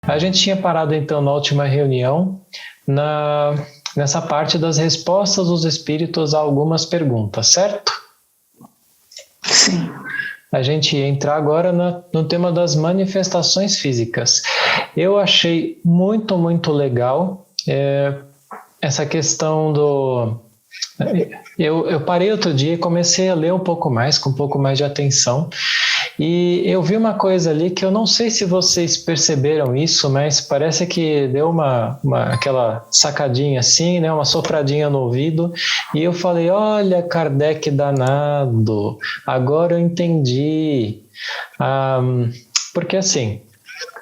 A gente tinha parado então na última reunião nessa parte das respostas dos espíritos a algumas perguntas, certo? Sim. A gente ia entrar agora no tema das manifestações físicas. Eu achei muito, muito legal essa questão do... Eu parei outro dia e comecei a ler um pouco mais, com um pouco mais de atenção, e eu vi uma coisa ali que eu não sei se vocês perceberam isso, mas parece que deu aquela sacadinha assim, né, uma sopradinha no ouvido, e eu falei, olha, Kardec danado, agora eu entendi. Porque assim,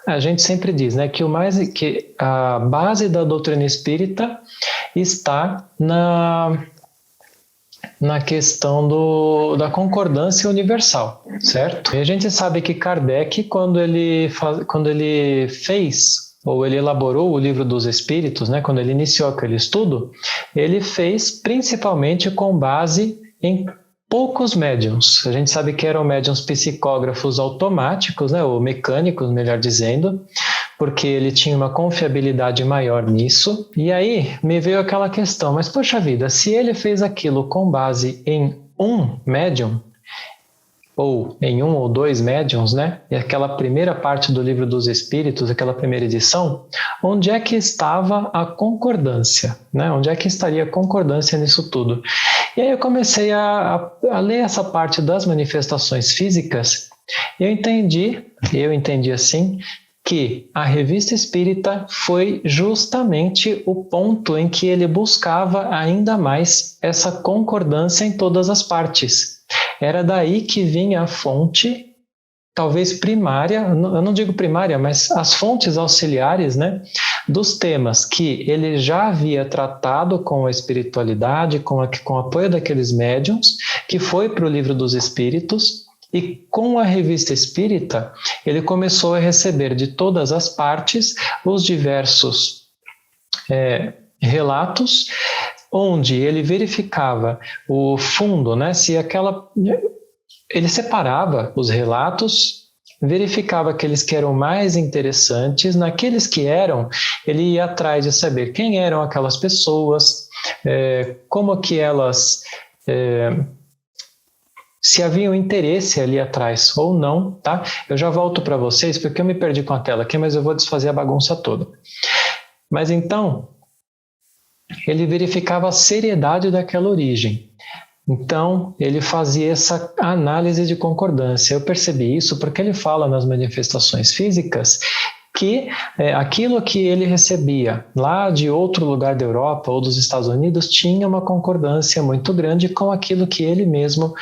a gente sempre diz, né, que a base da doutrina espírita está na questão da concordância universal, certo? E a gente sabe que Kardec, quando ele fez, ou ele elaborou o Livro dos Espíritos, né, quando ele iniciou aquele estudo, ele fez principalmente com base em poucos médiuns. A gente sabe que eram médiuns psicógrafos automáticos, né, ou mecânicos, melhor dizendo, porque ele tinha uma confiabilidade maior nisso. E aí me veio aquela questão, mas poxa vida, se ele fez aquilo com base em um médium, ou em um ou dois médiums, né? E aquela primeira parte do Livro dos Espíritos, aquela primeira edição, onde é que estava a concordância, né? Onde é que estaria a concordância nisso tudo? E aí eu comecei a ler essa parte das manifestações físicas, e eu entendi assim, que a Revista Espírita foi justamente o ponto em que ele buscava ainda mais essa concordância em todas as partes. Era daí que vinha a fonte, talvez primária, eu não digo primária, mas as fontes auxiliares, né, dos temas que ele já havia tratado com a espiritualidade, com o apoio daqueles médiuns, que foi para o Livro dos Espíritos. E com a Revista Espírita, ele começou a receber de todas as partes os diversos relatos, onde ele verificava o fundo, né? Ele separava os relatos, verificava aqueles que eram mais interessantes, naqueles que eram, ele ia atrás de saber quem eram aquelas pessoas, como que elas... se havia um interesse ali atrás ou não, tá? Eu já volto para vocês, porque eu me perdi com a tela aqui, mas eu vou desfazer a bagunça toda. Mas então, ele verificava a seriedade daquela origem. Então, ele fazia essa análise de concordância. Eu percebi isso porque ele fala nas manifestações físicas que aquilo que ele recebia lá de outro lugar da Europa ou dos Estados Unidos tinha uma concordância muito grande com aquilo que ele mesmo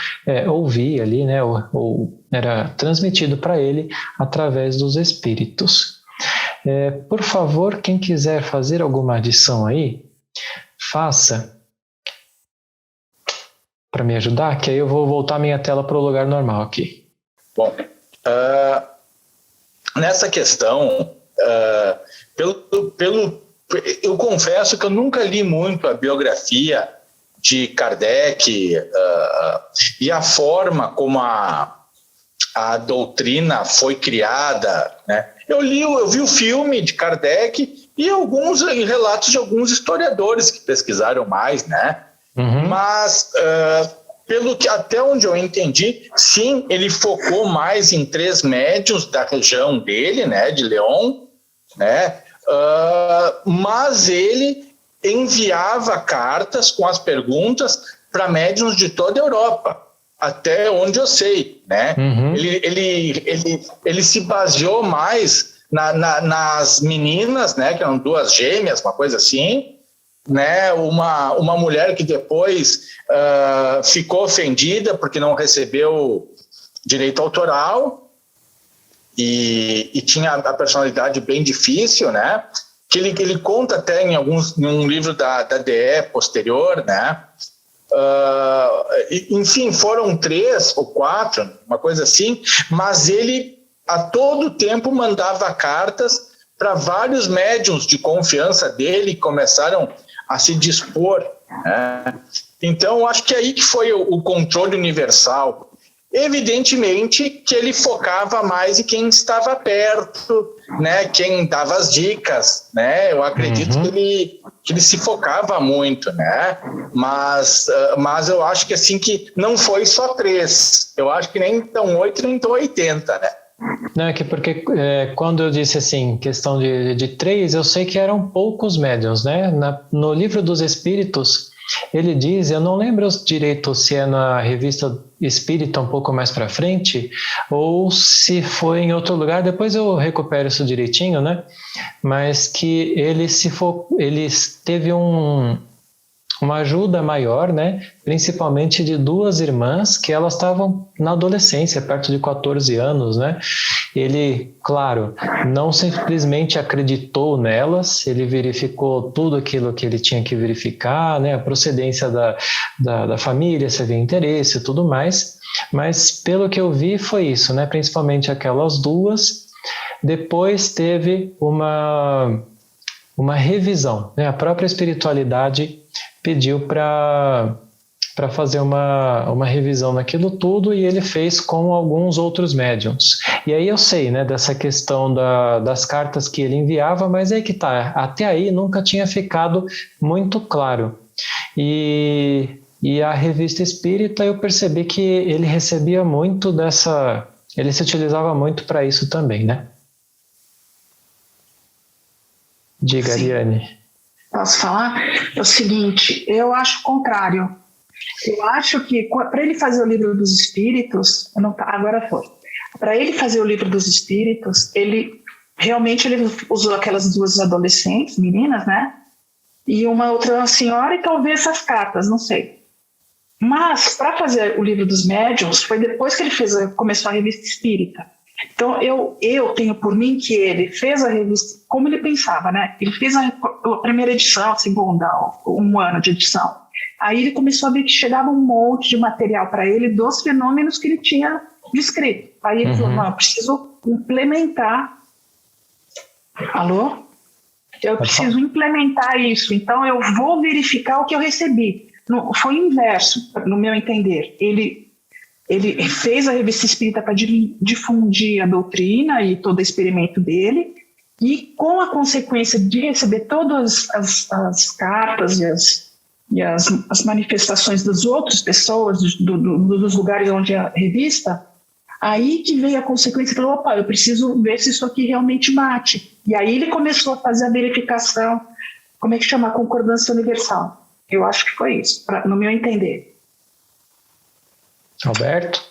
ouvia ali, né, ou era transmitido para ele através dos espíritos. Por favor, quem quiser fazer alguma adição aí, faça para me ajudar, que aí eu vou voltar minha tela para o lugar normal aqui. Bom, nessa questão, eu confesso que eu nunca li muito a biografia de Kardec e a forma como a doutrina foi criada, né? Eu vi o filme de Kardec e alguns relatos de alguns historiadores que pesquisaram mais, né? Uhum. Mas até onde eu entendi, sim, ele focou mais em 3 médiuns da região dele, né, de León, né, mas ele enviava cartas com as perguntas para médiuns de toda a Europa, até onde eu sei, né? Uhum. Ele se baseou mais nas meninas, né, que eram 2 gêmeas, uma coisa assim, né, uma mulher que depois ficou ofendida porque não recebeu direito autoral e tinha a personalidade bem difícil, né, que ele conta até em um livro da DE posterior, né, enfim, foram 3 ou 4, uma coisa assim, mas ele a todo tempo mandava cartas para vários médiuns de confiança dele que começaram a se dispor, né? Então, acho que aí que foi o controle universal. Evidentemente que ele focava mais em quem estava perto, né? Quem dava as dicas, né? Eu acredito que ele se focava muito, né? Mas eu acho que assim que não foi só 3. Eu acho que nem tão 8 nem tão 80, né? Não, é que porque quando eu disse assim, questão de 3, eu sei que eram poucos médiuns, né? No Livro dos Espíritos, ele diz, eu não lembro direito se é na Revista Espírita um pouco mais para frente, ou se foi em outro lugar, depois eu recupero isso direitinho, né? Mas que ele teve uma ajuda maior, né? Principalmente de 2 irmãs que elas estavam na adolescência, perto de 14 anos, né? Ele, claro, não simplesmente acreditou nelas, ele verificou tudo aquilo que ele tinha que verificar, né? A procedência da família, se havia interesse e tudo mais, mas pelo que eu vi foi isso, né? Principalmente aquelas 2. Depois teve uma revisão, né? A própria espiritualidade pediu para fazer uma revisão naquilo tudo e ele fez com alguns outros médiums. E aí eu sei, né, dessa questão das cartas que ele enviava, mas é que tá, até aí nunca tinha ficado muito claro. E a Revista Espírita eu percebi que ele recebia muito ele se utilizava muito para isso também, né? Diga, Sim. Ariane. Posso falar? É o seguinte, eu acho o contrário. Eu acho que para ele fazer o Livro dos Espíritos, agora foi. Para ele fazer o Livro dos Espíritos, ele usou aquelas 2 adolescentes, meninas, né? E uma outra senhora e talvez essas cartas, não sei. Mas para fazer o Livro dos Médiuns foi depois que ele começou a Revista Espírita. Então, eu tenho por mim que ele fez a revista como ele pensava, né? Ele fez a primeira edição, a segunda, 1 ano de edição. Aí ele começou a ver que chegava um monte de material para ele dos fenômenos que ele tinha descrito. Aí ele falou, não, eu preciso implementar. Alô? Eu preciso implementar isso. Então, eu vou verificar o que eu recebi. Foi o inverso, no meu entender. Ele fez a Revista Espírita para difundir a doutrina e todo o experimento dele, e com a consequência de receber todas as cartas e as manifestações das outras pessoas, dos lugares onde a revista, aí que veio a consequência, falou, opa, eu preciso ver se isso aqui realmente bate. E aí ele começou a fazer a verificação, como é que chama? A concordância universal. Eu acho que foi isso, no meu entender. Alberto?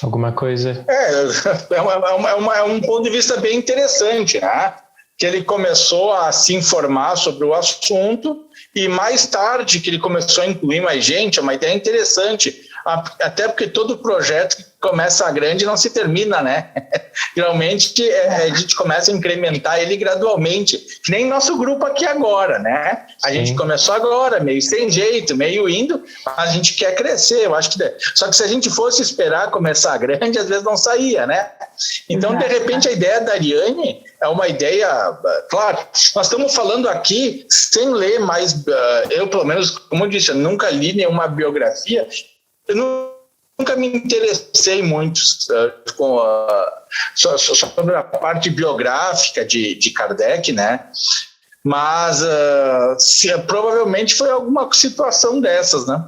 Alguma coisa? É um ponto de vista bem interessante, né? Que ele começou a se informar sobre o assunto e mais tarde que ele começou a incluir mais gente, é uma ideia interessante, até porque todo projeto que começa grande não se termina, né? Geralmente a gente começa a incrementar ele gradualmente, que nem nosso grupo aqui agora, né? A gente começou agora, meio sem jeito, meio indo, mas a gente quer crescer, eu acho que... Só que se a gente fosse esperar começar grande, às vezes não saía, né? Então, de repente, a ideia da Ariane é uma ideia... Claro, nós estamos falando aqui sem ler mais... Eu, pelo menos, como eu disse, eu nunca li nenhuma biografia. Eu nunca me interessei muito sobre a parte biográfica de Kardec, né? Mas provavelmente foi alguma situação dessas, né?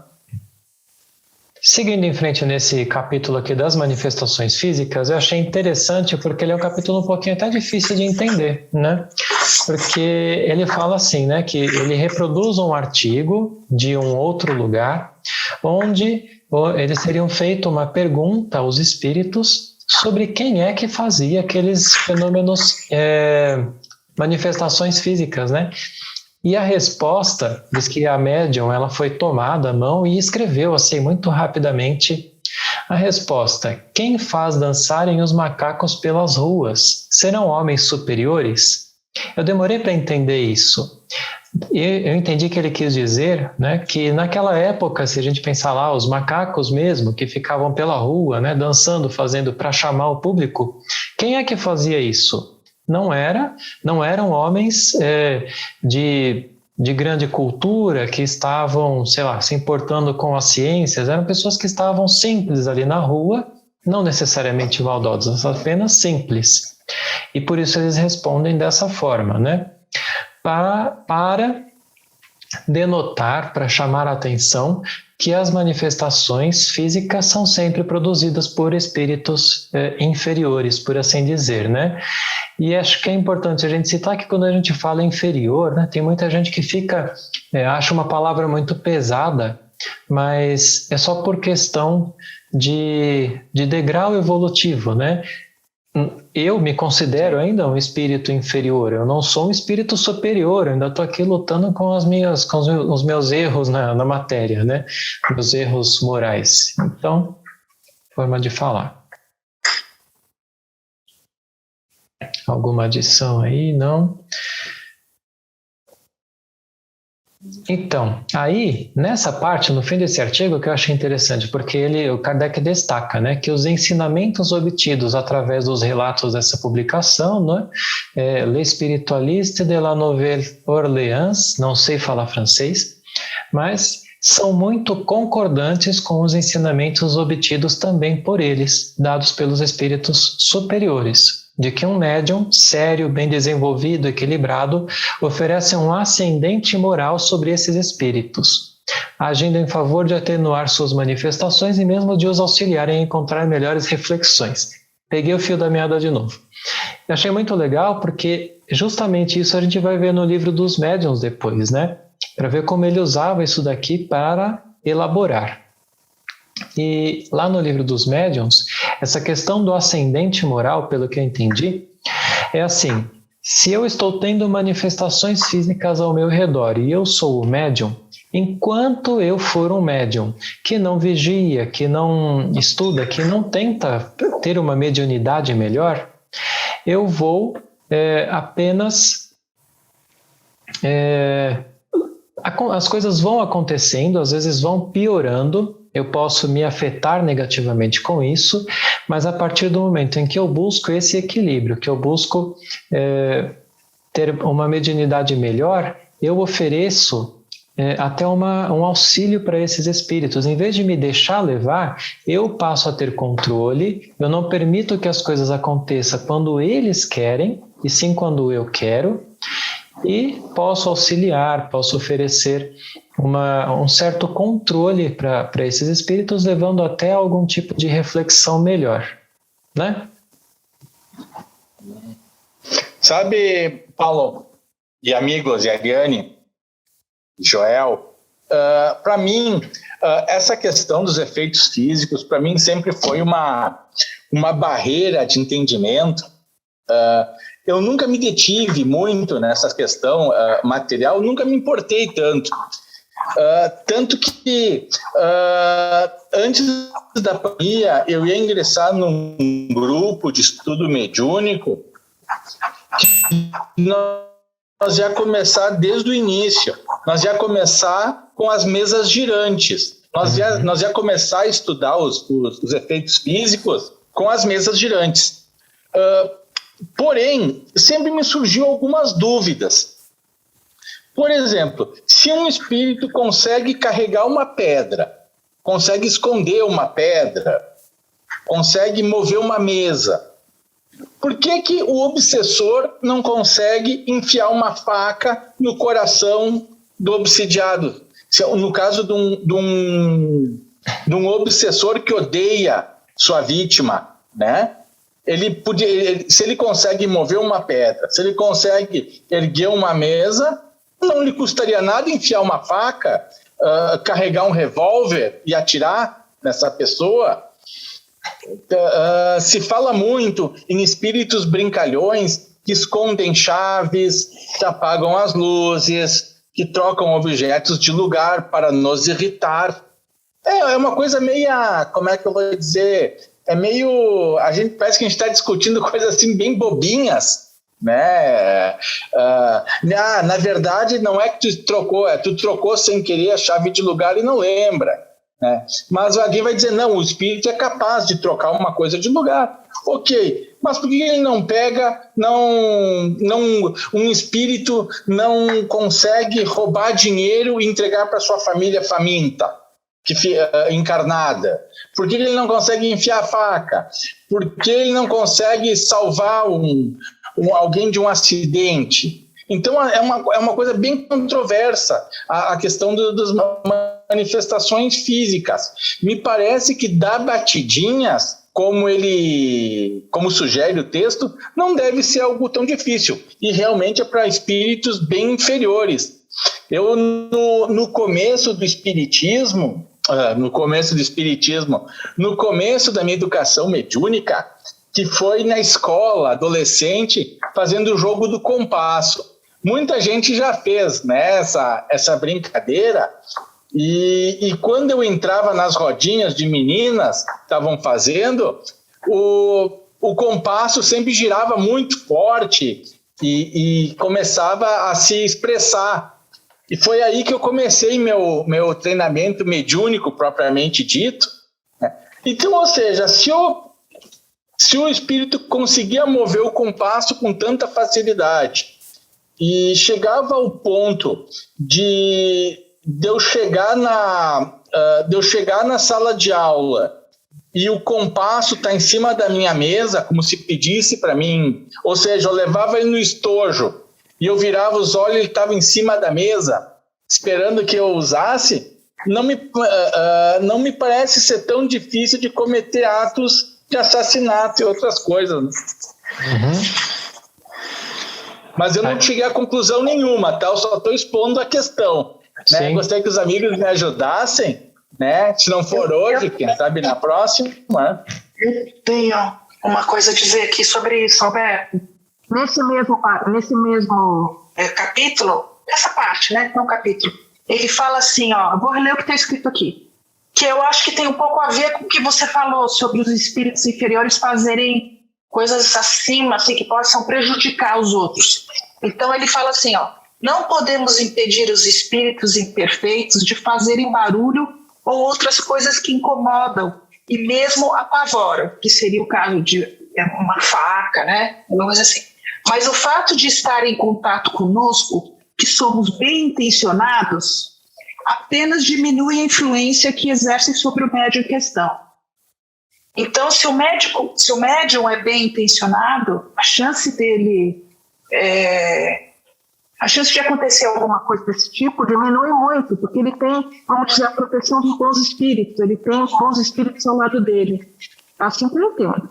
Seguindo em frente nesse capítulo aqui das manifestações físicas, eu achei interessante porque ele é um capítulo um pouquinho até difícil de entender, né? Porque ele fala assim, né? Que ele reproduz um artigo de um outro lugar onde eles teriam feito uma pergunta aos espíritos sobre quem é que fazia aqueles fenômenos, manifestações físicas, né? E a resposta diz que a médium ela foi tomada à mão e escreveu assim muito rapidamente a resposta: quem faz dançarem os macacos pelas ruas? Serão homens superiores? Eu demorei para entender isso. Eu entendi que ele quis dizer, né, que naquela época, se a gente pensar lá, os macacos mesmo, que ficavam pela rua, né, dançando, fazendo para chamar o público, quem é que fazia isso? Não eram homens de de grande cultura, que estavam, sei lá, se importando com as ciências, eram pessoas que estavam simples ali na rua, não necessariamente maldosas, apenas simples. E por isso eles respondem dessa forma, né? Para denotar, para chamar a atenção que as manifestações físicas são sempre produzidas por espíritos inferiores, por assim dizer, né? E acho que é importante a gente citar que quando a gente fala inferior, né, tem muita gente que acha uma palavra muito pesada, mas é só por questão de degrau evolutivo, né? Eu me considero ainda um espírito inferior, eu não sou um espírito superior, eu ainda estou aqui lutando com os meus erros na matéria, né? Meus erros morais. Então, forma de falar. Alguma adição aí? Não? Então, aí, nessa parte, no fim desse artigo, que eu achei interessante, porque o Kardec destaca, né, que os ensinamentos obtidos através dos relatos dessa publicação, né, Le Spiritualiste de la Nouvelle Orléans, não sei falar francês, mas são muito concordantes com os ensinamentos obtidos também por eles, dados pelos espíritos superiores, de que um médium sério, bem desenvolvido, equilibrado, oferece um ascendente moral sobre esses espíritos, agindo em favor de atenuar suas manifestações e mesmo de os auxiliar em encontrar melhores reflexões. Peguei o fio da meada de novo. Eu achei muito legal porque justamente isso a gente vai ver no livro dos médiuns depois, né? Para ver como ele usava isso daqui para elaborar. E lá no livro dos médiuns, essa questão do ascendente moral, pelo que eu entendi, é assim: se eu estou tendo manifestações físicas ao meu redor e eu sou o médium, enquanto eu for um médium que não vigia, que não estuda, que não tenta ter uma mediunidade melhor, eu vou apenas... as coisas vão acontecendo, às vezes vão piorando, eu posso me afetar negativamente com isso, mas a partir do momento em que eu busco esse equilíbrio, que eu busco ter uma mediunidade melhor, eu ofereço até um auxílio para esses espíritos. Em vez de me deixar levar, eu passo a ter controle, eu não permito que as coisas aconteçam quando eles querem, e sim quando eu quero, e posso auxiliar, posso oferecer um certo controle para esses espíritos, levando até algum tipo de reflexão melhor, né? Sabe, Paulo, e amigos, e Ariane, Joel, para mim, essa questão dos efeitos físicos, para mim, sempre foi uma barreira de entendimento. Eu nunca me detive muito nessa questão material, nunca me importei tanto. Tanto que antes da pandemia eu ia ingressar num grupo de estudo mediúnico que nós ia começar desde o início, nós ia começar com as mesas girantes, nós ia começar a estudar os efeitos físicos com as mesas girantes. Porém, sempre me surgiu algumas dúvidas. Por exemplo, se um espírito consegue carregar uma pedra, consegue esconder uma pedra, consegue mover uma mesa, por que o obsessor não consegue enfiar uma faca no coração do obsidiado? No caso de um obsessor que odeia sua vítima, né? Se ele consegue mover uma pedra, se ele consegue erguer uma mesa, não lhe custaria nada enfiar uma faca, carregar um revólver e atirar nessa pessoa. Se fala muito em espíritos brincalhões que escondem chaves, que apagam as luzes, que trocam objetos de lugar para nos irritar. É uma coisa meio, como é que eu vou dizer? Parece que a gente está discutindo coisas assim bem bobinhas, né? Na verdade, não é que tu trocou sem querer a chave de lugar e não lembra, né? Mas alguém vai dizer, não, o espírito é capaz de trocar uma coisa de lugar. Ok, mas por que ele não pega, um espírito não consegue roubar dinheiro e entregar para sua família faminta, encarnada? Por que ele não consegue enfiar a faca? Por que ele não consegue salvar alguém de um acidente? Então é uma coisa bem controversa a questão das manifestações físicas. Me parece que dar batidinhas, como sugere o texto, não deve ser algo tão difícil, e realmente é para espíritos bem inferiores. Eu, no começo do espiritismo, no começo da minha educação mediúnica, que foi na escola, adolescente, fazendo o jogo do compasso. Muita gente já fez, né, essa brincadeira, e quando eu entrava nas rodinhas de meninas que estavam fazendo, o compasso sempre girava muito forte e começava a se expressar. E foi aí que eu comecei meu treinamento mediúnico propriamente dito, né? Então, ou seja, se o espírito conseguia mover o compasso com tanta facilidade e chegava ao ponto de eu chegar na sala de aula e o compasso está em cima da minha mesa, como se pedisse para mim, ou seja, eu levava ele no estojo e eu virava os olhos e ele estava em cima da mesa, esperando que eu usasse, não me parece ser tão difícil de cometer atos de assassinato e outras coisas. Uhum. Mas eu não cheguei a conclusão nenhuma, tá? Eu só estou expondo a questão. Né? Gostaria que os amigos me ajudassem, né? Se não for hoje, quem sabe na próxima. Eu tenho uma coisa a dizer aqui sobre isso, Alberto. Nesse mesmo capítulo, essa parte, né? Não capítulo. Ele fala assim, ó, eu vou reler o que está escrito aqui, que eu acho que tem um pouco a ver com o que você falou sobre os espíritos inferiores fazerem coisas acima, assim, que possam prejudicar os outros. Então ele fala assim, ó, não podemos impedir os espíritos imperfeitos de fazerem barulho ou outras coisas que incomodam e mesmo apavoram, que seria o caso de uma faca, né? Uma coisa assim. Mas o fato de estar em contato conosco, que somos bem intencionados, apenas diminui a influência que exercem sobre o médium em questão. Então, se o médium é bem intencionado, a chance de acontecer alguma coisa desse tipo diminui muito, porque ele tem, vamos dizer, a proteção dos bons espíritos, ele tem os bons espíritos ao lado dele. Assim que eu entendo.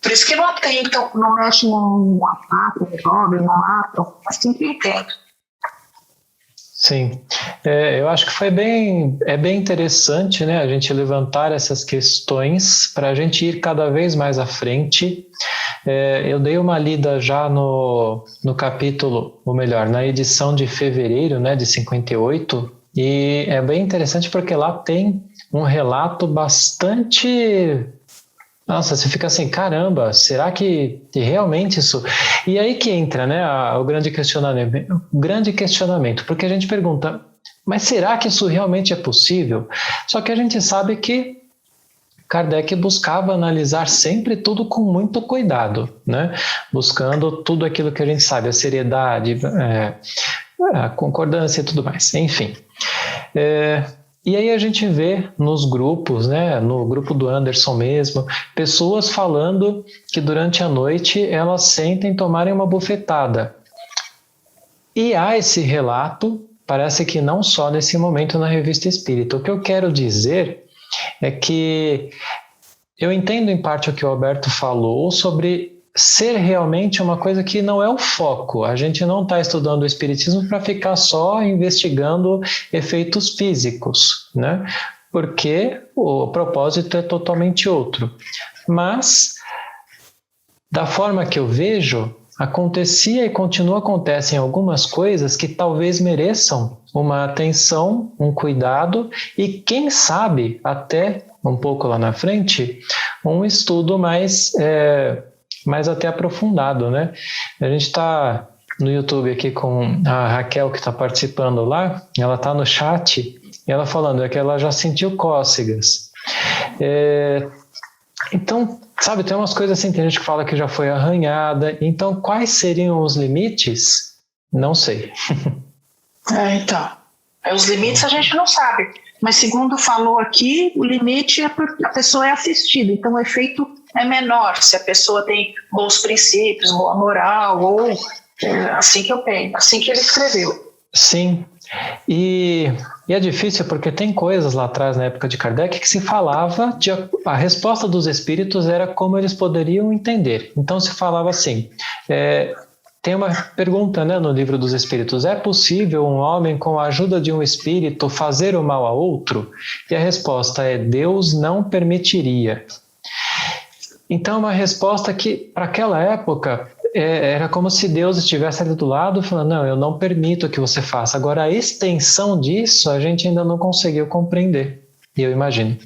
Por isso que não atentam, não mexem no ataque, no jovem, não matam. Assim que eu entendo. Sim, eu acho que bem interessante, né, a gente levantar essas questões para a gente ir cada vez mais à frente. Eu dei uma lida já no capítulo, ou melhor, na edição de fevereiro, né, de 58, e é bem interessante porque lá tem um relato bastante... Nossa, você fica assim, caramba, será que realmente isso... E aí que entra, né, o grande questionamento, porque a gente pergunta, mas será que isso realmente é possível? Só que a gente sabe que Kardec buscava analisar sempre tudo com muito cuidado, né? Buscando tudo aquilo que a gente sabe, a seriedade, a concordância e tudo mais, enfim. E aí a gente vê nos grupos, né, no grupo do Anderson mesmo, pessoas falando que durante a noite elas sentem tomarem uma bufetada. E há esse relato, parece que não só nesse momento na Revista Espírita. O que eu quero dizer é que eu entendo em parte o que o Alberto falou sobre ser realmente uma coisa que não é o foco. A gente não está estudando o espiritismo para ficar só investigando efeitos físicos, né? Porque o propósito é totalmente outro. Mas, da forma que eu vejo, acontecia e continua acontecendo algumas coisas que talvez mereçam uma atenção, um cuidado e, quem sabe, até um pouco lá na frente, um estudo mais até aprofundado, né? A gente está no YouTube aqui com a Raquel, que está participando lá, ela está no chat, e ela falando que ela já sentiu cócegas. Então, sabe, tem umas coisas assim, tem gente que fala que já foi arranhada. Então, quais seriam os limites? Não sei. Então, os limites a gente não sabe. Mas segundo falou aqui, o limite é porque a pessoa é assistida. Então, o efeito é menor se a pessoa tem bons princípios, boa moral, ou assim que eu penso, assim que ele escreveu. Sim. E é difícil porque tem coisas lá atrás, na época de Kardec, que se falava, a resposta dos espíritos era como eles poderiam entender. Então se falava assim, tem uma pergunta, né, no Livro dos Espíritos, é possível um homem com a ajuda de um espírito fazer o mal a outro? E a resposta é, Deus não permitiria. Então uma resposta que, para aquela época, era como se Deus estivesse ali do lado falando, não, eu não permito que você faça. Agora, a extensão disso, a gente ainda não conseguiu compreender, eu imagino.